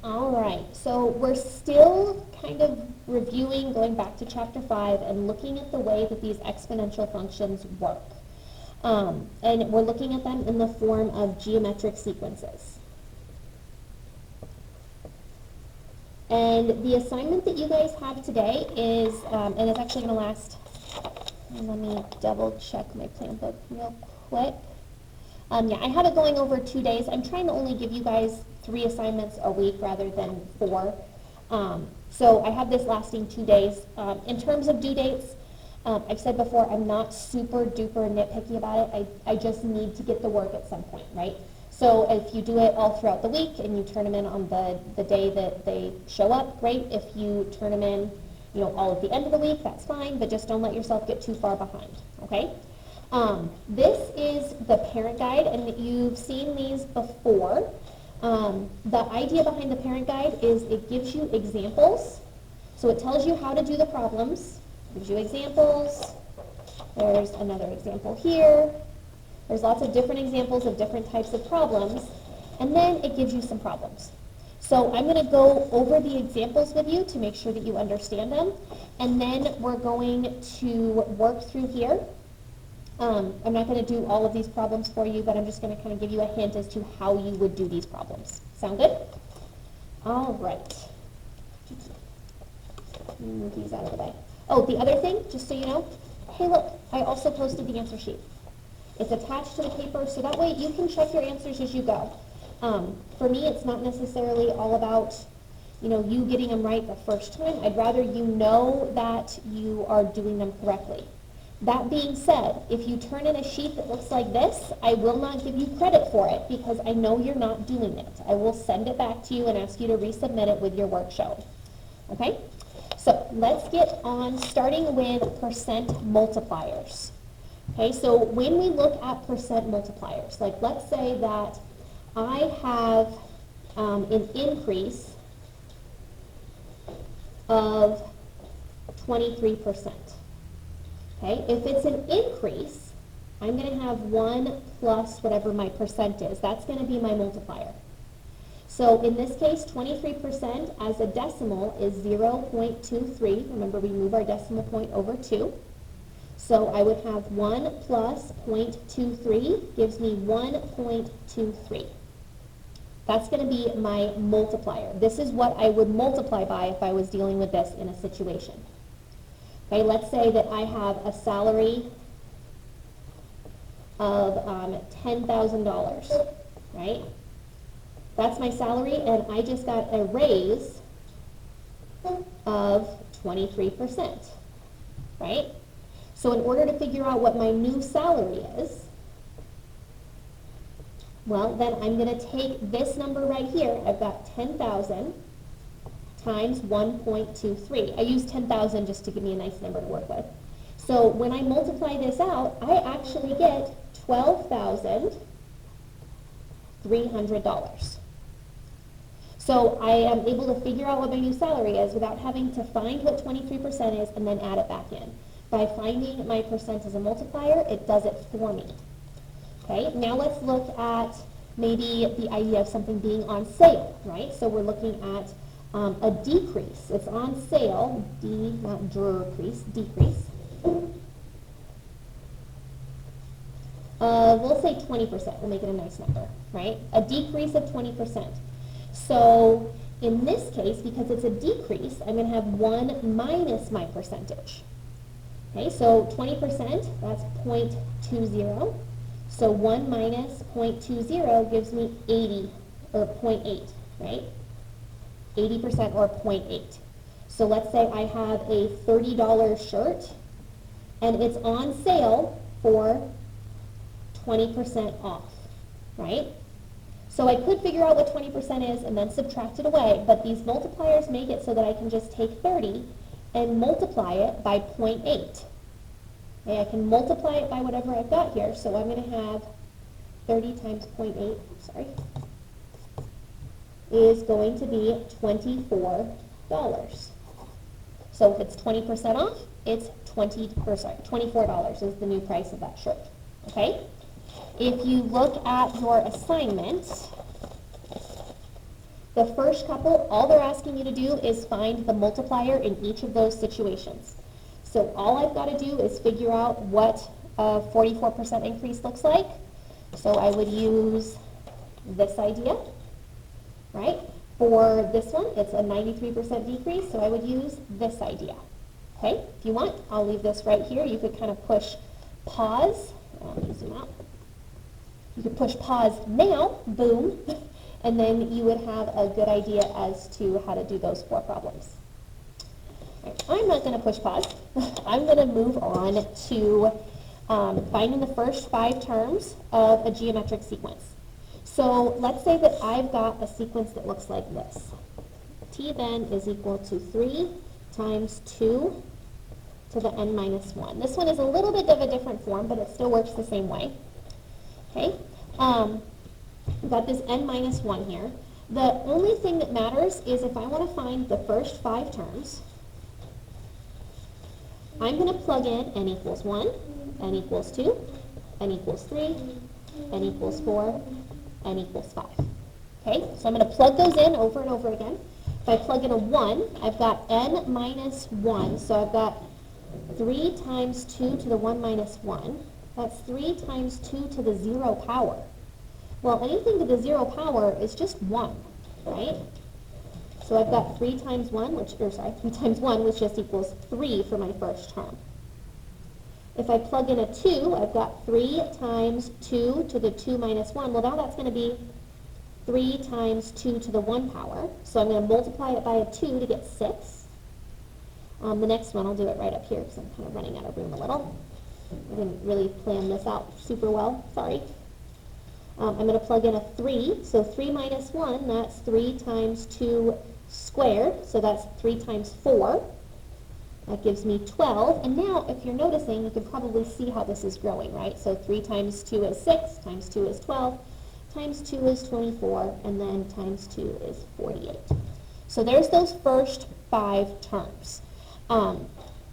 All right, so we're still kind of reviewing, going back to chapter 5 and looking at the way that these exponential functions work. And we're looking at them in the form of geometric sequences. And the assignment that you guys have today is, and it's actually going to last, let me double check my plan book real quick. Yeah, I have it going over 2 days. I'm trying to only give you guys 3 assignments a week rather than 4. So I have this lasting 2 days. In terms of due dates, I've said before, I'm not super duper nitpicky about it. I just need to get the work at some point, right? So if you do it all throughout the week and you turn them in on the day that they show up, great. If you turn them in, all at the end of the week, that's fine, but just don't let yourself get too far behind, okay? This is the parent guide, and you've seen these before. The idea behind the parent guide is it gives you examples. So it tells you how to do the problems, gives you examples. There's another example here. There's lots of different examples of different types of problems, and then it gives you some problems. So I'm going to go over the examples with you to make sure that you understand them, and then we're going to work through here. I'm not going to do all of these problems for you, but I'm just going to kind of give you a hint as to how you would do these problems. Sound good? All right. Move these out of the way. Oh, the other thing, just so you know, hey look, I also posted the answer sheet. It's attached to the paper, so that way you can check your answers as you go. For me, it's not necessarily all about, you getting them right the first time. I'd rather you know that you are doing them correctly. That being said, if you turn in a sheet that looks like this, I will not give you credit for it because I know you're not doing it. I will send it back to you and ask you to resubmit it with your work shown. Okay? So let's get on starting with percent multipliers. Okay, so when we look at percent multipliers, like let's say that I have an increase of 23%. Okay, if it's an increase, I'm going to have 1 plus whatever my percent is. That's going to be my multiplier. So in this case, 23% as a decimal is 0.23. Remember, we move our decimal point over 2. So I would have 1 plus 0.23 gives me 1.23. That's going to be my multiplier. This is what I would multiply by if I was dealing with this in a situation. Okay, let's say that I have a salary of $10,000, right? That's my salary, and I just got a raise of 23%, right? So in order to figure out what my new salary is, well, then I'm going to take this number right here. I've got 10,000 times 1.23. I use 10,000 just to give me a nice number to work with. So when I multiply this out, I actually get $12,300. So I am able to figure out what my new salary is without having to find what 23% is and then add it back in. By finding my percent as a multiplier, it does it for me. Okay, now let's look at maybe the idea of something being on sale, right? So we're looking at a decrease. It's on sale, not decrease. We'll say 20%. We'll make it a nice number, right? A decrease of 20%. So in this case, because it's a decrease, I'm going to have 1 minus my percentage. Okay, so 20%, that's 0.20. So 1 minus 0.20 gives me 80, or 0.8, right? 80% or 0.8. So let's say I have a $30 shirt, and it's on sale for 20% off, right? So I could figure out what 20% is and then subtract it away, but these multipliers make it so that I can just take 30 and multiply it by 0.8. Okay, I can multiply it by whatever I've got here, so I'm going to have 30 times 0.8, is going to be $24. So if it's 20% off, it's $24 is the new price of that shirt. Okay? If you look at your assignment, The first couple, all they're asking you to do is find the multiplier in each of those situations. So all I've got to do is figure out what a 44% increase looks like. So I would use this idea, right? For this one, it's a 93% decrease, so I would use this idea. Okay, if you want, I'll leave this right here. You could kind of push pause. Let me zoom out. You could push pause now, boom, and then you would have a good idea as to how to do those 4 problems. Right, I'm not going to push pause. I'm going to move on to finding the first 5 terms of a geometric sequence. So let's say that I've got a sequence that looks like this. T of n is equal to 3 times 2 to the n minus 1. This one is a little bit of a different form, but it still works the same way. Okay, we've got this n minus 1 here. The only thing that matters is if I want to find the first 5 terms, I'm going to plug in n equals 1, n equals 2, n equals 3, n equals 4, n equals 5. Okay, so I'm going to plug those in over and over again. If I plug in a 1, I've got n minus 1, so I've got 3 times 2 to the 1 minus 1. That's 3 times 2 to the 0 power. Well, anything to the 0 power is just 1, right? So I've got 3 times 1, 3 times 1, which just equals 3 for my first term. If I plug in a 2, I've got 3 times 2 to the 2 minus 1. Well, now that's going to be 3 times 2 to the 1 power. So I'm going to multiply it by a 2 to get 6. The next one, I'll do it right up here because I'm kind of running out of room a little. I didn't really plan this out super well, sorry. I'm going to plug in a 3, so 3 minus 1, that's 3 times 2 squared, so that's 3 times 4. That gives me 12, and now if you're noticing, you can probably see how this is growing, right? So 3 times 2 is 6, times 2 is 12, times 2 is 24, and then times 2 is 48. So there's those first 5 terms.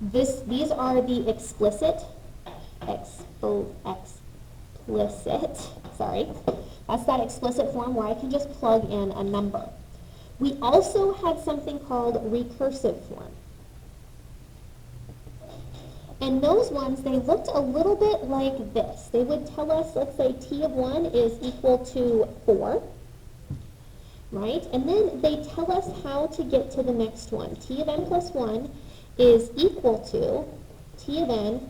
These are the explicit, sorry, that's that explicit form where I can just plug in a number. We also had something called recursive form. And those ones, they looked a little bit like this. They would tell us, let's say t of 1 is equal to 4, right? And then they tell us how to get to the next one. T of n plus 1 is equal to t of n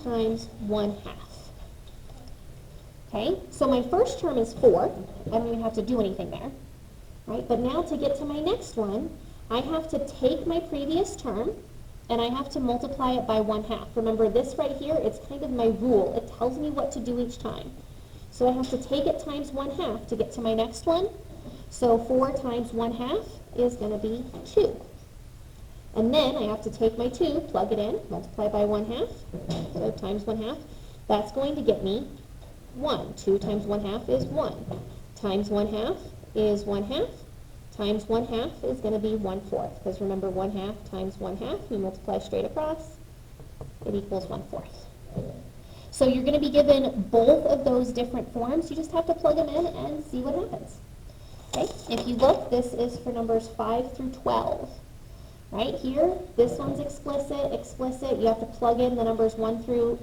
times 1/2. Okay, so my first term is 4. I don't even have to do anything there, right? But now to get to my next one, I have to take my previous term and I have to multiply it by 1/2. Remember this right here, it's kind of my rule. It tells me what to do each time. So I have to take it times 1/2 to get to my next one. So 4 times 1/2 is going to be 2. And then I have to take my 2, plug it in, multiply by 1/2, so times 1/2. That's going to get me 1. 2 times 1/2 is 1. Times 1/2 is 1/2. Times 1/2 is going to be 1/4, because remember 1/2 times 1/2, you multiply straight across, it equals 1/4. So you're going to be given both of those different forms. You just have to plug them in and see what happens. Okay, if you look, this is for numbers 5 through 12. Right here, this one's explicit. You have to plug in the numbers 1 through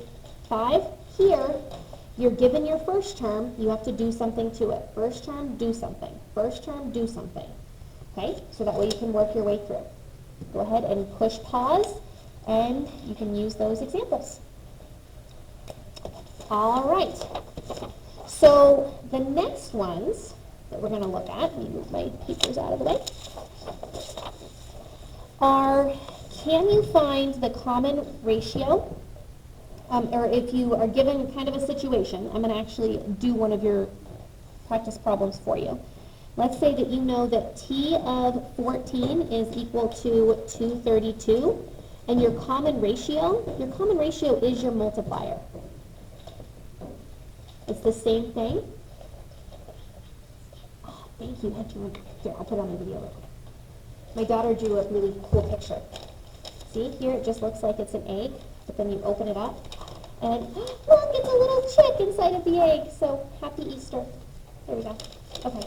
5. Here, you're given your first term, you have to do something to it. First term, do something. First term, do something. Okay, so that way you can work your way through. Go ahead and push pause, and you can use those examples. All right, so the next ones that we're going to look at, let me move my papers out of the way, are, can you find the common ratio? Or if you are given kind of a situation, I'm going to actually do one of your practice problems for you. Let's say that you know that t of 14 is equal to 232, and your common ratio is your multiplier. It's the same thing. Oh, thank you. Here, I'll put it on the video. My daughter drew a really cool picture. See, here it just looks like it's an egg, but then you open it up, and look, it's a little chick inside of the egg. So, happy Easter. There we go. Okay.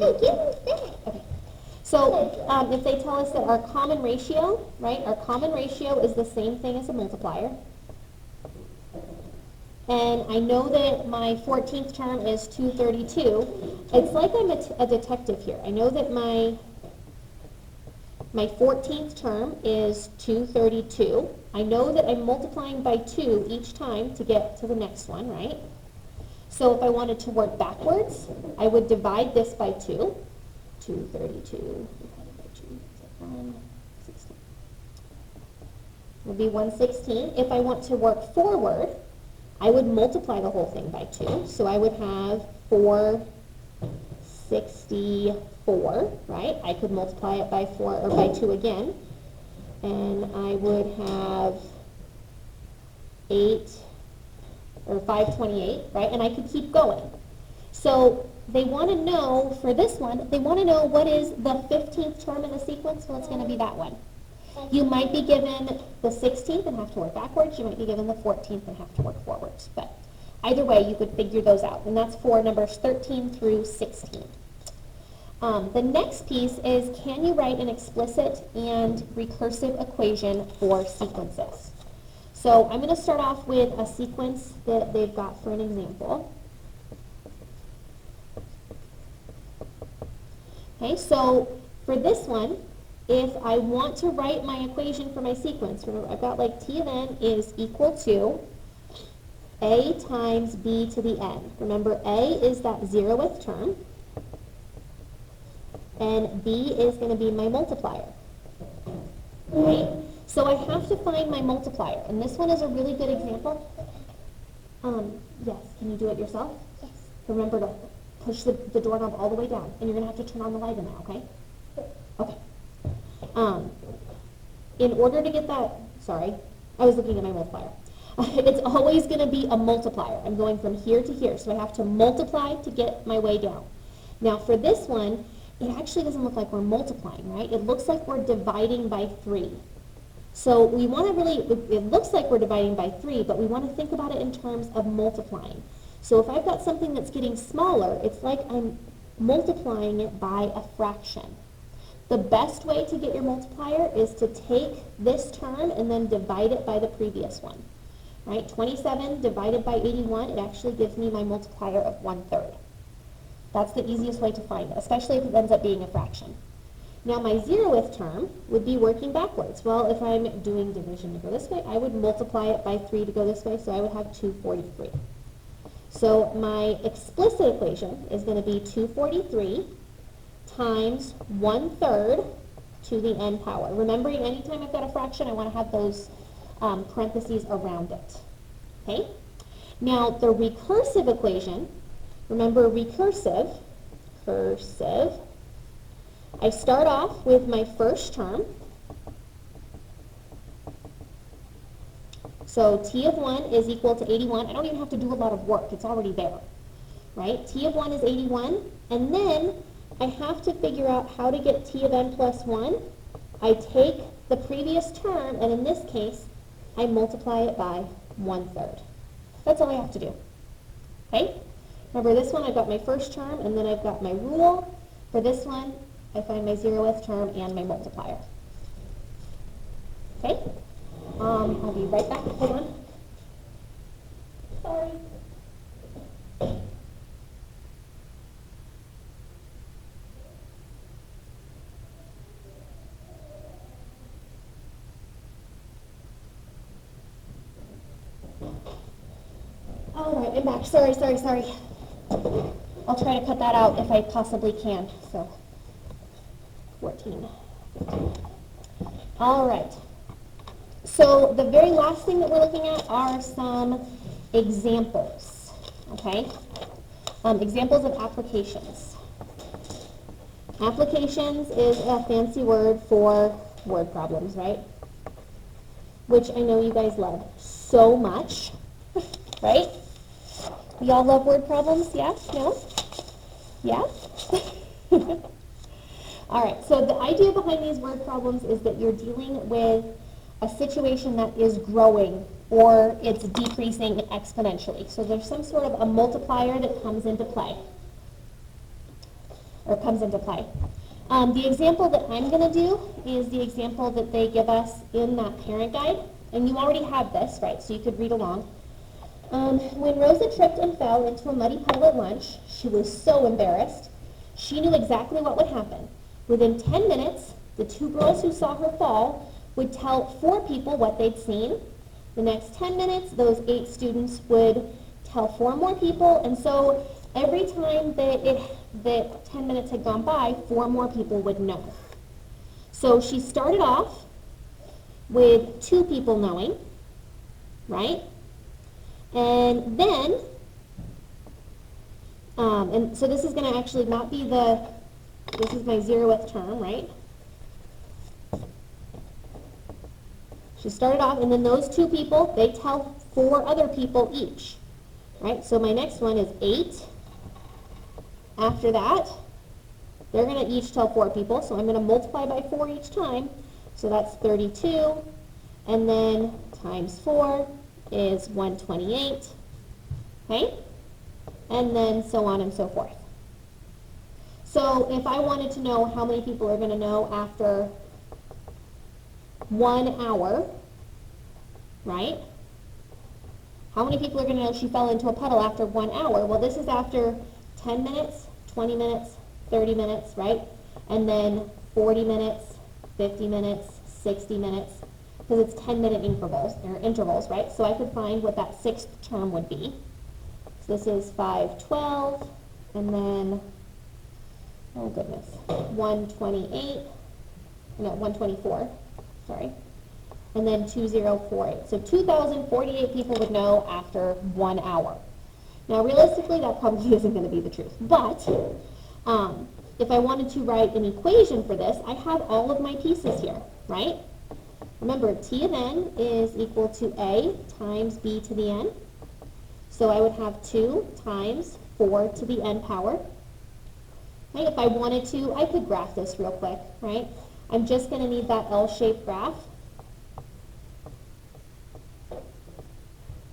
Hey, give us that. Okay. So if they tell us that our common ratio, right, our common ratio is the same thing as a multiplier. And I know that my 14th term is 232. It's like I'm a detective here. I know that my 14th term is 232. I know that I'm multiplying by 2 each time to get to the next one, right? So if I wanted to work backwards, I would divide this by 2. 232 divided by 2 is 116. Would be 116. If I want to work forward, I would multiply the whole thing by 2. So I would have 464, right? I could multiply it by 4 or by 2 again. And I would have 528, right? And I could keep going. So they want to know, for this one, they want to know what is the 15th term in the sequence. Well, it's going to be that one. You might be given the 16th and have to work backwards. You might be given the 14th and have to work forwards. But either way, you could figure those out. And that's for numbers 13 through 16. The next piece is, can you write an explicit and recursive equation for sequences? So I'm going to start off with a sequence that they've got for an example. Okay, so for this one, if I want to write my equation for my sequence, remember I've got like t of n is equal to a times b to the n. Remember, a is that 0th term, and b is going to be my multiplier. Right? So I have to find my multiplier, and this one is a really good example. Yes, can you do it yourself? Yes. Remember to push the doorknob all the way down, and you're going to have to turn on the light in there, okay? Okay. In order to get that, sorry, I was looking at my multiplier. It's always going to be a multiplier. I'm going from here to here, so I have to multiply to get my way down. Now for this one, it actually doesn't look like we're multiplying, right? It looks like we're dividing by 3. So we want to really, it looks like we're dividing by 3, but we want to think about it in terms of multiplying. So if I've got something that's getting smaller, it's like I'm multiplying it by a fraction. The best way to get your multiplier is to take this term and then divide it by the previous one. Right? 27 divided by 81, it actually gives me my multiplier of 1/3. That's the easiest way to find it, especially if it ends up being a fraction. Now my 0th term would be working backwards. Well, if I'm doing division to go this way, I would multiply it by 3 to go this way, so I would have 243. So my explicit equation is going to be 243 times 1/3 to the n power. Remembering, anytime I've got a fraction, I want to have those parentheses around it. Okay? Now, the recursive equation, remember recursive, I start off with my first term. So t of 1 is equal to 81. I don't even have to do a lot of work. It's already there. Right? T of 1 is 81. And then I have to figure out how to get t of n plus 1. I take the previous term, and in this case, I multiply it by 1/3. That's all I have to do. Okay? Remember this one, I've got my first term, and then I've got my rule. For this one, I find my 0th term and my multiplier. Okay? I'll be right back. Hold on. Sorry. All right, I'm back. Sorry. I'll try to cut that out if I possibly can. So, 14. All right. So the very last thing that we're looking at are some examples. Okay? Examples of applications. Applications is a fancy word for word problems, right? Which I know you guys love so much, right? We all love word problems, yeah? No? Yeah? All right, so the idea behind these word problems is that you're dealing with a situation that is growing or it's decreasing exponentially. So there's some sort of a multiplier that comes into play. or comes into play. The example that I'm going to do is the example that they give us in that parent guide, and you already have this, right, so you could read along. When Rosa tripped and fell into a muddy puddle at lunch, she was so embarrassed. She knew exactly what would happen. Within 10 minutes, the 2 girls who saw her fall would tell 4 people what they'd seen. The next 10 minutes, those 8 students would tell 4 more people, and so every time that 10 minutes had gone by, 4 more people would know. So she started off with 2 people knowing, right? And then, and so this is going to actually not be this is my 0th term, right? She started off, and then those 2 people, they tell 4 other people each, right? So my next one is 8. After that, they're going to each tell 4 people, so I'm going to multiply by 4 each time, so that's 32, and then times 4 is 128, okay? And then so on and so forth. So if I wanted to know how many people are going to know after 1 hour, right? How many people are going to know she fell into a puddle after 1 hour? Well, this is after 10 minutes, 20 minutes, 30 minutes, right? And then 40 minutes, 50 minutes, 60 minutes, because it's 10-minute intervals, right? So I could find what that 6th term would be. So this is 512, and then, oh goodness, 124, sorry, and then 2048. So 2,048 people would know after 1 hour. Now, realistically, that probably isn't going to be the truth, but if I wanted to write an equation for this, I have all of my pieces here, right? Remember, T of n is equal to A times B to the n. So I would have 2 times 4 to the n power. Right? If I wanted to, I could graph this real quick, right? I'm just going to need that L-shaped graph.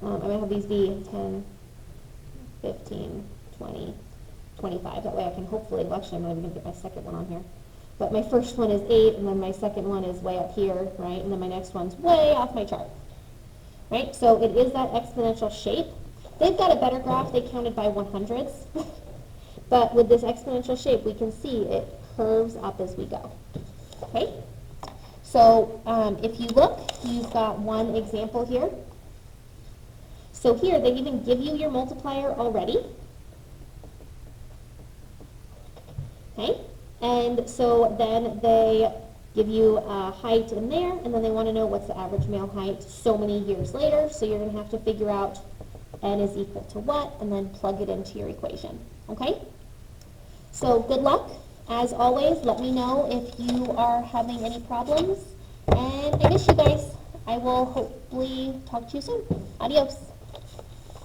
I'm going to have these be 10, 15, 20, 25. That way I can hopefully, well, actually I'm not even going to get my second one on here. But my first one is 8, and then my second one is way up here, right? And then my next one's way off my chart, right? So it is that exponential shape. They've got a better graph. They counted by 100ths. But with this exponential shape, we can see it curves up as we go, okay? So if you look, you've got one example here. So here, they even give you your multiplier already, okay? And so then they give you a height in there, and then they want to know what's the average male height so many years later. So you're going to have to figure out n is equal to what, and then plug it into your equation, okay? So good luck. As always, let me know if you are having any problems, and I miss you guys. I will hopefully talk to you soon. Adios.